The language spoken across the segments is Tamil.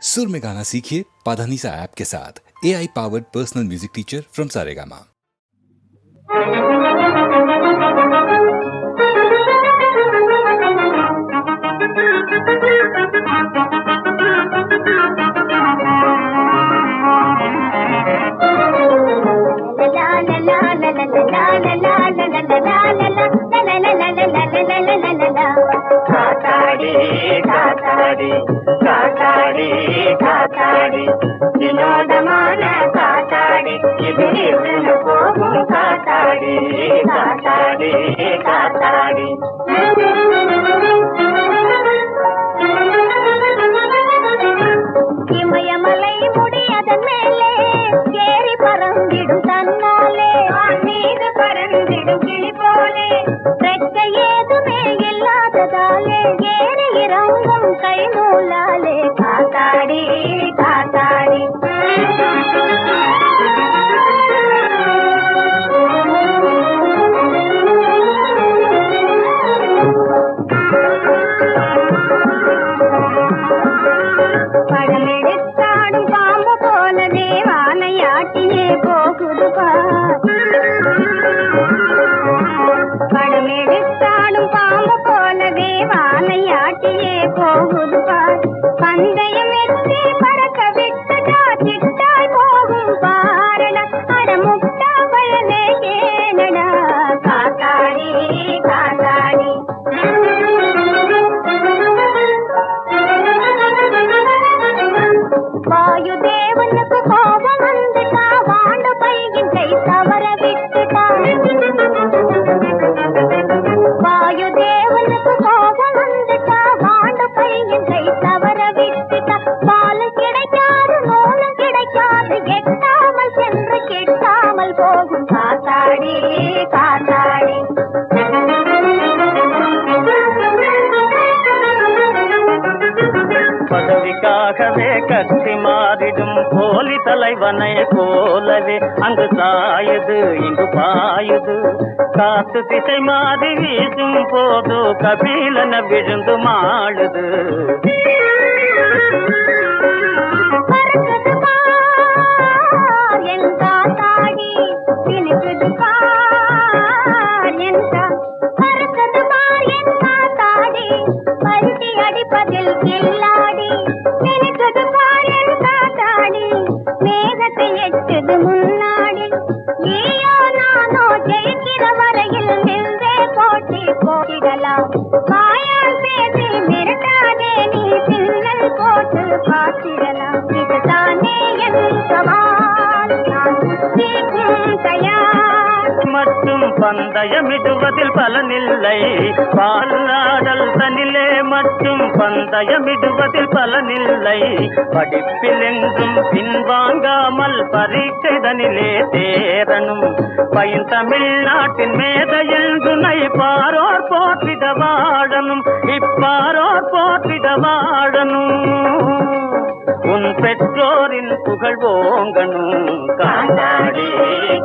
सुर में गाना सीखिए पाधानीसा ऐप के साथ। AI powered personal music teacher from Saregama. ಕಾತಾಡಿ ವಿನೋದಮಾನ ಕಾತಾಡಿ ಎದುರಿಸಲು ಹೋಗು ಕಾತಾಡಿ ಕಾತಾಡಿ ಕಾತಾಡಿ இமயமலை முடியதன் மேலே ஏறி பறந்திடும் தன்னாலே மீது பறந்திடும் கிளி போலே ரெக்கை ஏதுமே இல்லாததாலே ஏறி இறங்கும் கை நூலாலே காத்தாடி காத்தாடி படமெடுத்தாடும் பாம்பு போலவே வானையாட்டியே போகுது படமெடுத்தாடும் பாம்பு போலவே வானையாட்டியே போகுது பந்தயம் எத்தி பறக்க விட்டுட்டா சிட்டாய் போகும் பாரடா அட முட்டா பயலே ஏனடா காத்தாடி காத்தாடி வாயு தேவனுக்கு கோபம் வந்துட்டா வாண்டு பையின் கை தவற விட்டுட்டா வாயு தேவனுக்கு கோபம் வந்துட்டா வாண்டு பையின் கை தவற விட்டுட்டா பால் கிடைக்காது நூலும் கிடைக்காது எட்டாமல் சென்று கெட்டாமல் போகும் காத்தாடி காத்தாடி பதவிக்காகவே கட்சி மாறிடும் போலி தலைவனை போலவே அங்கு சாயுது இங்கு பாயுது காத்து திசை மாறி வீசும் போது கபீலன விழுந்து மாழுது பறக்குது பார் என் காத்தாடி திணிக்குது பார் என் பறக்குது பார் என் காத்தாடி பருத்தி அடிப்பதில் கில்லாடி திணிக்குது பார் என் காத்தாடி மேகத்தை எட்டுது முன்னாடி நீயோ நானோ ஜெயிக்கிற வரையில் நின்றே போட்டி போட்டிடலாம் மாயால் பேசி மிரட்டாதே நீ சின்னல் போட்டு பார்த்திடலாம் இதுதானே என் சவால் நான் ஜெயிக்கும் தயார் மட்டும் பந்தயமிடுவதில் பலனில்லை பாலாடல் தனிலே மட்டும் பந்தயமிடுவதில் பலனில்லை படிப்பில் என்றும் பின்வாங்காமல் பரீட்சைதனிலே தேரனும் பயின் தமிழ்நாட்டின் மேதையில் துணை பாரோர் போற்றிட வாழனும் இப்பாரோர் போற்றிட வாழனும் உன் பெற்றோரின் புகழ் ஓங்கணும் காத்தாடி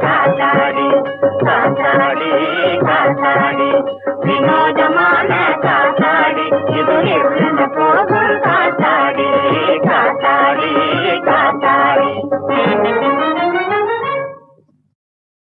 காத்தாடி காத்தாடி காத்தாடி வினோதமான காத்தாடி இது